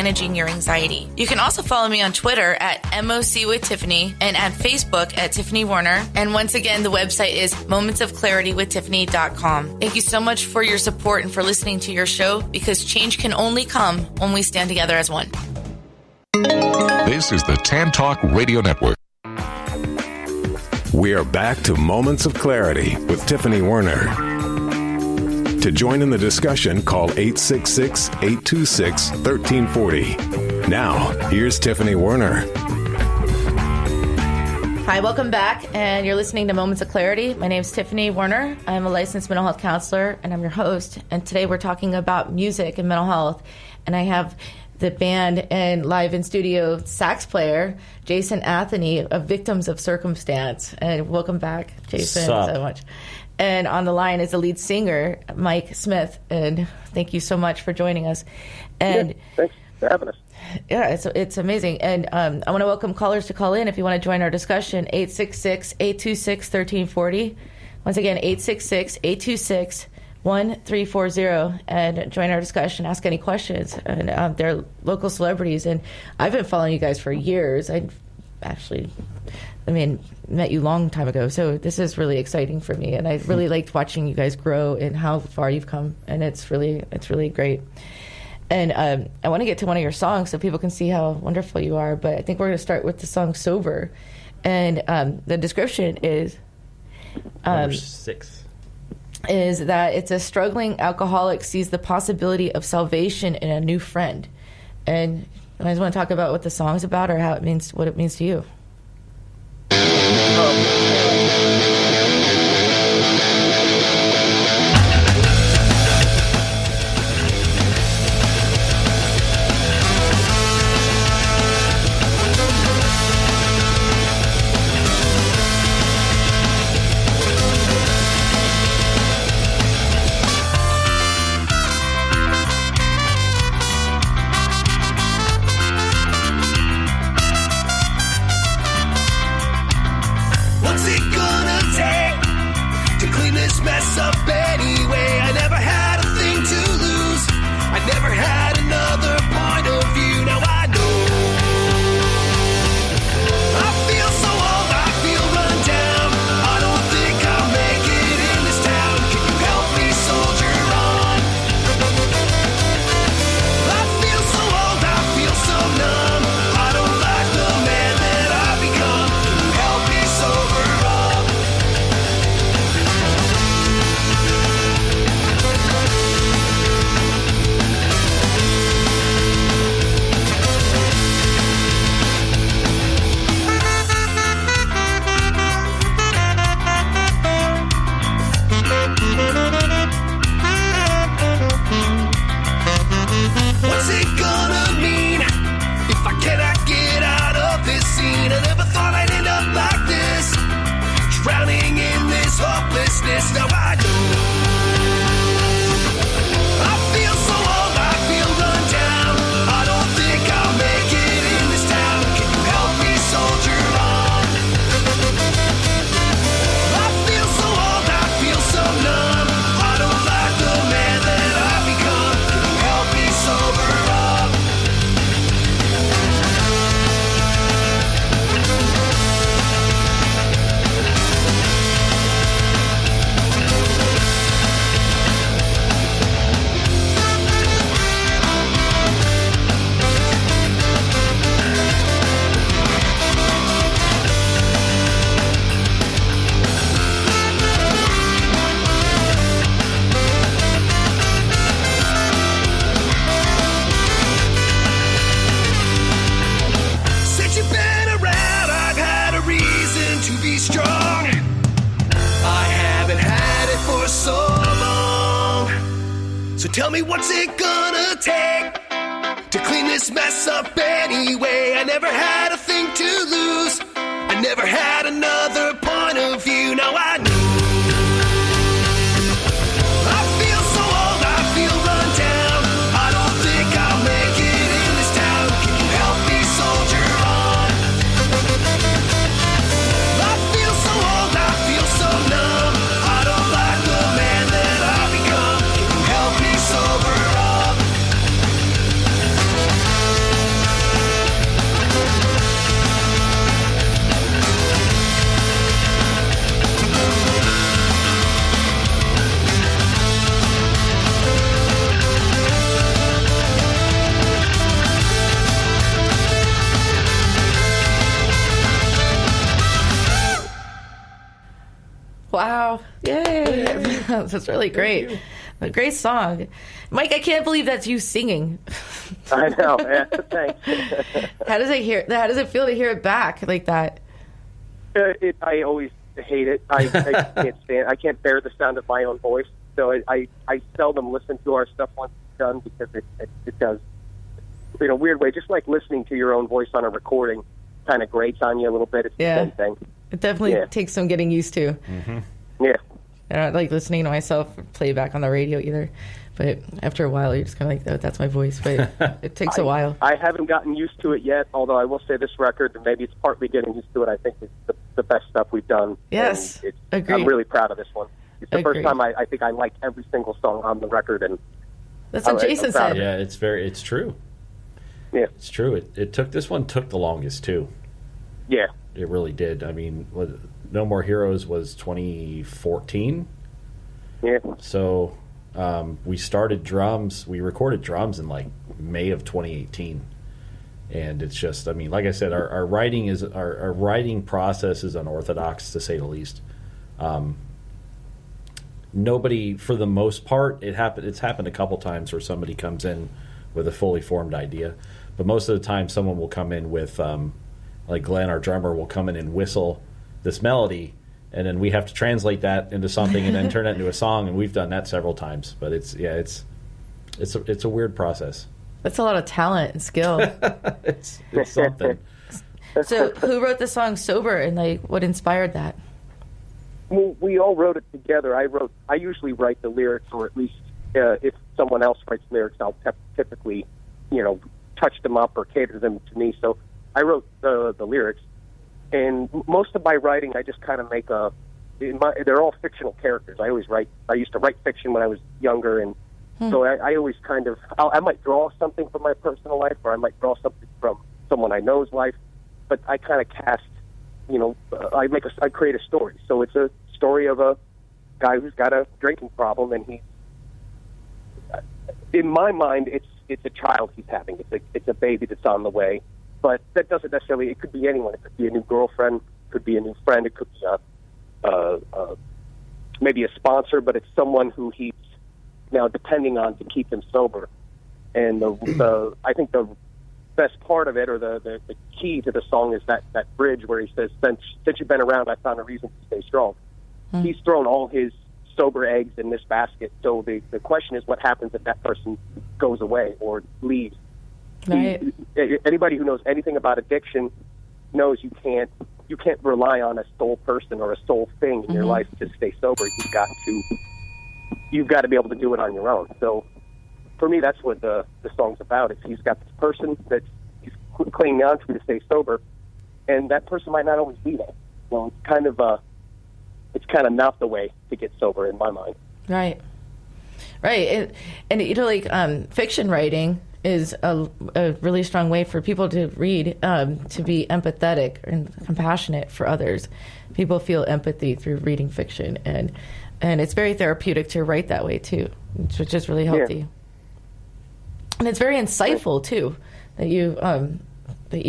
managing your anxiety. You can also follow me on Twitter at MOC with Tiffany and at Facebook at Tiffany Warner. And once again, the website is momentsofclarityWithTiffany.com. Thank you so much for your support and for listening to your show, because change can only come when we stand together as one. This is the Tan Talk Radio Network. We are back to Moments of Clarity with Tiffany Warner. To join in the discussion, call 866-826-1340. Now, here's Tiffany Warner. Hi, welcome back, and you're listening to Moments of Clarity. My name is Tiffany Warner. I'm a licensed mental health counselor, and I'm your host. And today we're talking about music and mental health. And I have the band and live in studio sax player, Jason Anthony of Victims of Circumstance. And welcome back, Jason, so much. And on the line is the lead singer, Mike Smith. And thank you so much for joining us. And thanks for having us. Yeah, it's amazing. And I want to welcome callers to call in if you want to join our discussion, 866-826-1340. Once again, 866-826-1340, and join our discussion, ask any questions. And they're local celebrities. And I've been following you guys for years. Met you a long time ago. So this is really exciting for me. And I really liked watching you guys grow and how far you've come. And it's really great. And I want to get to one of your songs so people can see how wonderful you are. But I think we're going to start with the song Sober. And the description is... Number 6. Is that it's a struggling alcoholic sees the possibility of salvation in a new friend. And I just want to talk about what the song's about, or what it means to you. Tell me, what's it gonna take to clean this mess up anyway? I never had a thing to lose. I never had another point of view. Now I know. I feel so old, I feel run down. I don't think I'll make it in this town. Can you help me soldier on? I feel so old, I feel so numb. I don't like the man that I've become. Can you help me sober up? wow. Yay. That's really great. A great song. Mike, I can't believe that's you singing. I know. Yeah, thanks. How does it feel to hear it back like that? I always hate it. I can't bear the sound of my own voice. So I seldom listen to our stuff once it's done because it does, in a weird way, just like listening to your own voice on a recording kind of grates on you a little bit. It's the same thing. It definitely takes some getting used to. Mm-hmm. Yeah. I don't like listening to myself play back on the radio either. But after a while, you're just kind of like, oh, that's my voice. But it takes a while. I haven't gotten used to it yet, although I will say this record, and maybe it's partly getting used to it, I think it's the best stuff we've done. Yes, agreed. I'm really proud of this one. It's the first time I think I like every single song on the record. And that's what Jason said. Yeah, it's true. Yeah. It's true. This one took the longest, too. Yeah. It really did. I mean, No More Heroes was 2014. Yeah. So we started drums. We recorded drums in like May of 2018. And it's just, I mean, like I said, our writing process is unorthodox, to say the least. Nobody, for the most part, it's happened a couple times where somebody comes in with a fully formed idea. But most of the time, someone will come in with, like Glenn, our drummer, will come in and whistle this melody, and then we have to translate that into something and then turn it into a song. And we've done that several times. But it's a weird process. That's a lot of talent and skill. It's something. So, who wrote the song "Sober" and like what inspired that? Well, we all wrote it together. I usually write the lyrics, or at least if someone else writes lyrics, I'll typically, touch them up or cater them to me. So I wrote the lyrics, and most of my writing, I just kind of make they're all fictional characters. I used to write fiction when I was younger, and so I always kind of, I might draw something from my personal life, or I might draw something from someone I know's life, but I kind of cast, I create a story. So it's a story of a guy who's got a drinking problem, and in my mind, it's a child he's having. It's a baby that's on the way. But that doesn't necessarily, it could be anyone. It could be a new girlfriend, it could be a new friend, it could be maybe a sponsor, but it's someone who he's now depending on to keep him sober. And I think the best part of it, or the key to the song, is that bridge where he says, since you've been around, I found a reason to stay strong. He's thrown all his sober eggs in this basket. So the question is, what happens if that person goes away or leaves? Right. Anybody who knows anything about addiction knows you can't rely on a sole person or a sole thing in your life to stay sober. You've got to be able to do it on your own. So for me, that's what the song's about. He's got this person that he's clinging on to stay sober, and that person might not always be there. Well, it's kind of not the way to get sober in my mind. Right. And fiction writing is a really strong way for people to read, to be empathetic and compassionate for others. People feel empathy through reading fiction, and it's very therapeutic to write that way too, which is really healthy. Yeah. And it's very insightful too, that you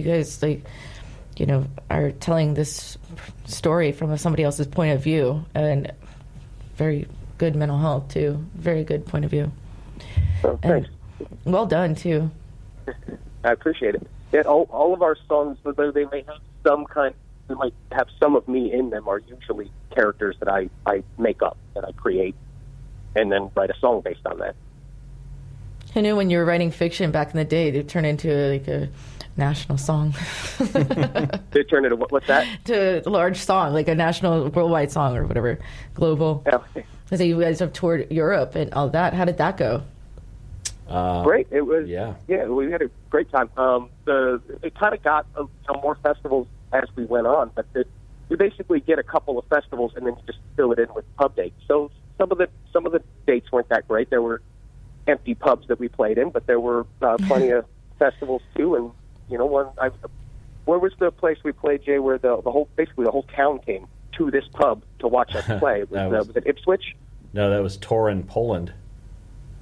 guys are telling this story from somebody else's point of view, and very good mental health too. Very good point of view. Oh, thanks. Well done too. I appreciate it. Yeah, all of our songs, though they may have some of me in them, are usually characters that I make up, that I create, and then write a song based on that. Who knew when you were writing fiction back in the day, it'd turn into a national song? They turn into what's that? To a large song, like a national, worldwide song or whatever, global. Yeah. So you guys have toured Europe and all that. How did that go? Great. It was. Yeah, we had a great time. It kind of got more festivals as we went on, but we basically get a couple of festivals and then you just fill it in with pub dates. So some of the dates weren't that great. There were empty pubs that we played in, but there were plenty of festivals too. And where was the place we played, Jay, where the whole town came to this pub to watch us play? Was it Ipswich? No, that was Torun, Poland.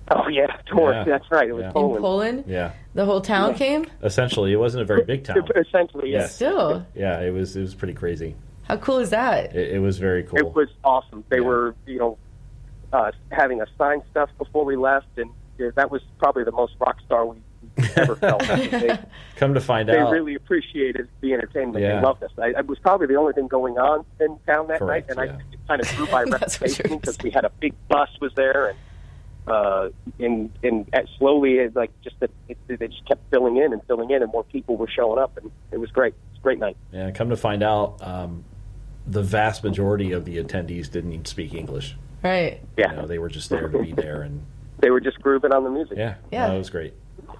Oh, yeah, Torun. Yeah. That's right. It was Poland. In Poland? Yeah. The whole town came? Essentially. It wasn't a very big town. Essentially, yes. Still. Yeah, it was pretty crazy. How cool is that? It was very cool. It was awesome. They were, having us sign stuff before we left, and that was probably the most rock star we ever felt. Come to find they out, really appreciated the entertainment. Yeah. They loved us. I was probably the only thing going on in town that Correct, night, and yeah. I kind of grew by That's what reputation you're because we had a big bus was there, and slowly, it just kept filling in, and more people were showing up, and it was great. It's a great night. Yeah, come to find out, the vast majority of the attendees didn't even speak English. Right. Yeah, They were just there to be there, and they were just grooving on the music. yeah, Yeah. no, it was great.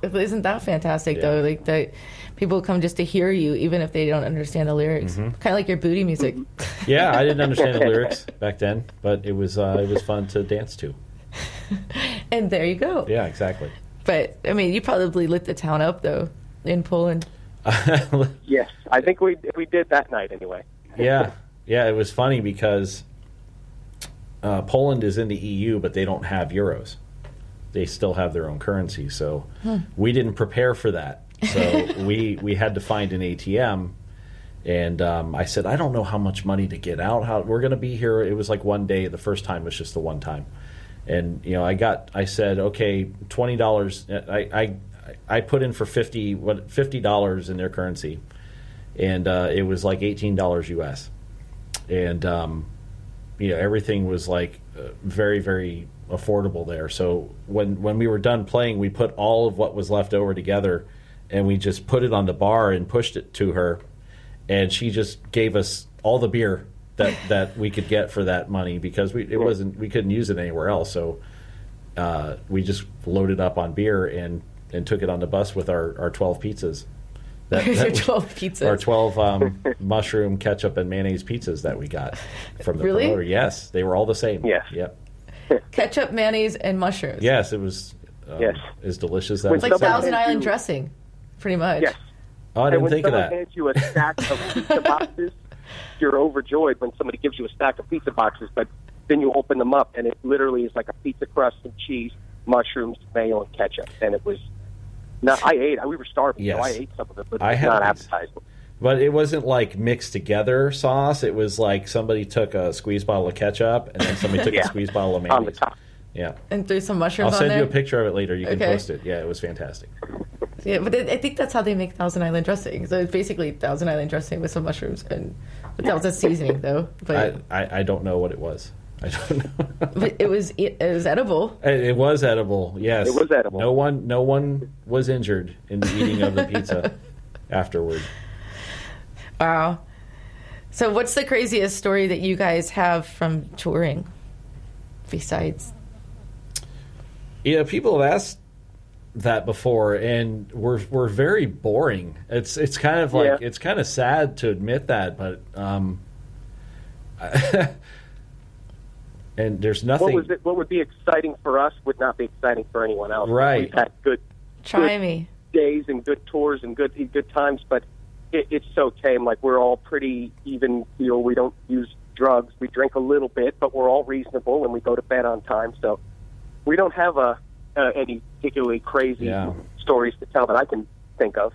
Isn't that fantastic, Yeah. though? Like, that people come just to hear you, even if they don't understand the lyrics. Mm-hmm. Kind of like your booty music. Yeah, I didn't understand the lyrics back then, but it was fun to dance to. And there you go. Yeah, exactly. But, I mean, you probably lit the town up, though, in Poland. Yes, I think we did that night anyway. Yeah, it was funny because Poland is in the EU, but they don't have euros. They still have their own currency, so we didn't prepare for that. So we had to find an ATM, and I said, I don't know how much money to get out. We're going to be here. It was like one day. The first time was just the one time, and I said, okay, $20. I put in for $50 in their currency, and it was like $18 US, and everything was like very, very affordable there. So when we were done playing, we put all of what was left over together, and we just put it on the bar and pushed it to her, and she just gave us all the beer that we could get for that money because we couldn't use it anywhere else. So we just loaded up on beer and took it on the bus with our 12 pizzas. There's your 12 pizzas. Our 12 mushroom, ketchup, and mayonnaise pizzas that we got from the Really? promoter. Yes, they were all the same. Yes. Yep. Ketchup, mayonnaise, and mushrooms. Yes, it was Yes. as delicious as When It's like Someone Thousand hands Island you- dressing, pretty much. Yes. Oh, I And didn't when think of someone that. hands you a stack of pizza boxes, you're overjoyed when somebody gives you a stack of pizza boxes, but then you open them up, and it literally is like a pizza crust and cheese, mushrooms, mayo, and ketchup. And it was not. We were starving, Yes. so I ate some of it, but I it's had not these. appetizing. But it wasn't like mixed together sauce. It was like somebody took a squeeze bottle of ketchup and then somebody took Yeah. a squeeze bottle of On mayonnaise. the top. Yeah. And threw some I'll mushrooms on send there. you a picture of it later. You can Okay. post it. Yeah, it was fantastic. Yeah, but I think that's how they make Thousand Island dressing. So it's basically Thousand Island dressing with some mushrooms, but that was a seasoning though. But I don't know what it was. I don't know. but it was edible. It was edible. Yes, It was edible. No one was injured in the eating of the pizza afterward. Wow. So what's the craziest story that you guys have from touring? Besides, Yeah, people have asked that before, and we're very boring. It's kind of like Yeah. it's kind of sad to admit that, but and there's nothing. What would be exciting for us would not be exciting for anyone else. Right. We've had good try me. days and good tours and good times, but it's so tame. Like, we're all pretty even. We don't use drugs. We drink a little bit, but we're all reasonable, and we go to bed on time. So we don't have any particularly crazy Yeah. stories to tell that I can think of.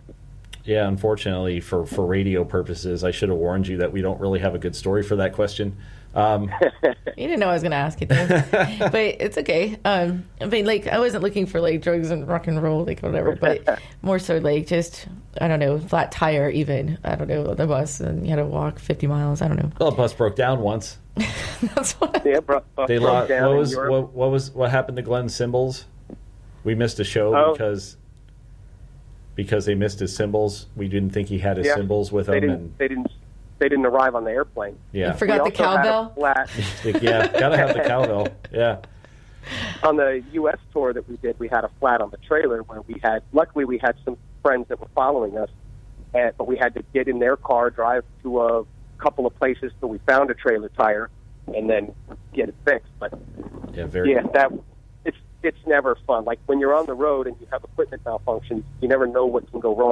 Yeah, unfortunately, for radio purposes, I should have warned you that we don't really have a good story for that question. You didn't know I was going to ask it, though. But it's okay. I mean, like, I wasn't looking for, like, drugs and rock and roll, like, whatever. But more so, like, just, I don't know, flat tire even. I don't know, the bus. And you had to walk 50 miles. I don't know. Well, the bus broke down once. That's what Yeah, bus They broke lost. down in What Europe. was what happened to Glenn Cymbals? We missed a show Oh. because they missed his cymbals. We didn't think he had his Yeah. cymbals with They him, didn't arrive on the airplane. yeah, forgot We the also had a cowbell. flat- yeah, gotta have the cowbell. Yeah, on the U.S. tour that we did, we had a flat on the trailer where luckily we had some friends that were following us, but we had to get in their car, drive to a couple of places till we found a trailer tire, and then get it fixed. But yeah, very. it's never fun. Like, when you're on the road and you have equipment malfunctions, you never know what can go wrong.